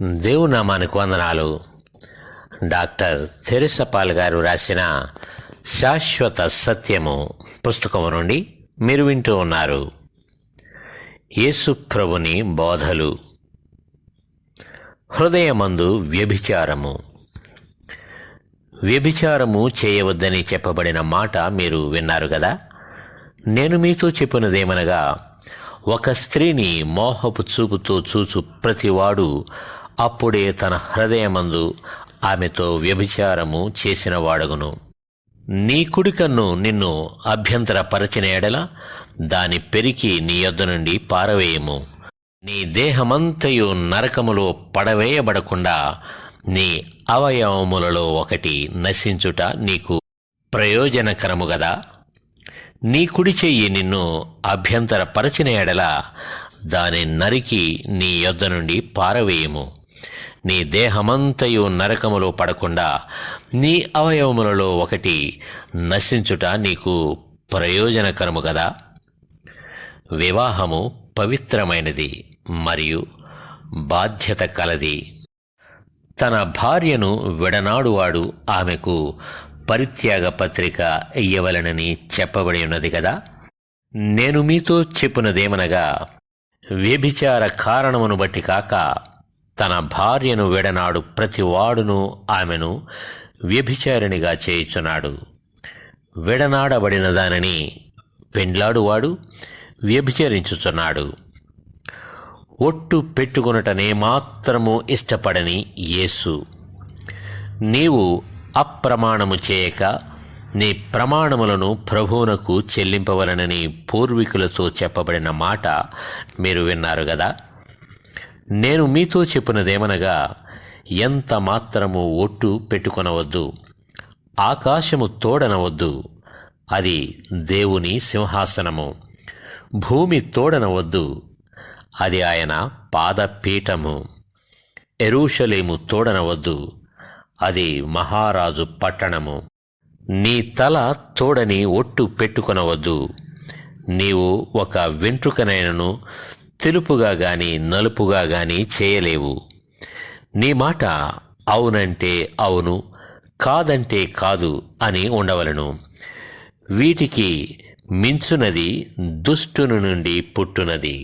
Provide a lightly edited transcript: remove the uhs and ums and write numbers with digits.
దేవునామానికి వందనాలు. Doctor Teresa Paul గారు రాసిన శాశ్వత సత్యము పుస్తకము నుండి మీరు వింటూ ఉన్నారు. యేసు ప్రభుని బోధలు. హృదయమందు వ్యభిచారము చేయవద్దని చెప్పబడిన మాట మీరు విన్నారు కదా. నేను మీతో చెప్పినదేమనగా, ఒక స్త్రీని మోహపు చూపుతో చూచు ప్రతివాడు అప్పుడే తన హృదయమందు ఆమెతో వ్యభిచారము చేసిన వాడగును. నీ కుడి కన్ను నిన్ను అభ్యంతరపరచిన ఎడల దాని పెరికి నీ యొద్ద నుండి పారవేయము. నీ దేహమంతయు నరకములో పడవేయబడకుండా నీ అవయవములలో ఒకటి నశించుట నీకు ప్రయోజనకరము గదా. నీ కుడి చెయ్యి నిన్ను అభ్యంతరపరచిన ఎడల దాని నరికి నీ యొద్ద నుండి పారవేయము. నీ దేహమంతయు నరకములో పడకుండా నీ అవయవములలో ఒకటి నశించుట నీకు ప్రయోజనకరము గదా. వివాహము పవిత్రమైనది మరియు బాధ్యత కలది. తన భార్యను విడనాడువాడు ఆమెకు పరిత్యాగ పత్రిక ఇయ్యవలెనని చెప్పబడి ఉన్నది కదా. నేను మీతో చెప్పునదేమనగా, వ్యభిచార కారణమును బట్టి కాక తన భార్యను విడనాడు ప్రతివాడును ఆమెను వ్యభిచారిణిగా చేయుచున్నాడు. విడనాడబడిన దానిని పెండ్లాడువాడు వ్యభిచరించుచున్నాడు. ఒట్టు పెట్టుకొనుటనే మాత్రము ఇష్టపడని యేసు, నీవు అప్రమాణము చేయక నీ ప్రమాణములను ప్రభువునకు చెల్లింపవలనని పూర్వీకులతో చెప్పబడిన మాట మీరు విన్నారు గదా. నేను మీతో చెప్పునదేమనగా, ఎంత మాత్రము ఒట్టు పెట్టుకొనవద్దు, ఆకాశము తోడనవద్దు, అది దేవుని సింహాసనము. భూమి తోడనవద్దు, అది ఆయన పాదపీఠము. యెరూషలేము తోడనవద్దు, అది మహారాజు పట్టణము. నీ తల తోడని ఒట్టు పెట్టుకొనవద్దు. నీవు ఒక వెంట్రుకనైనను తెలుపుగా గాని నలుపుగా గాని చేయలేవు. నీ మాట అవునంటే అవును, కాదంటే కాదు అని ఉండవలను. వీటికి మించునది దుష్టుని నుండి పుట్టునది.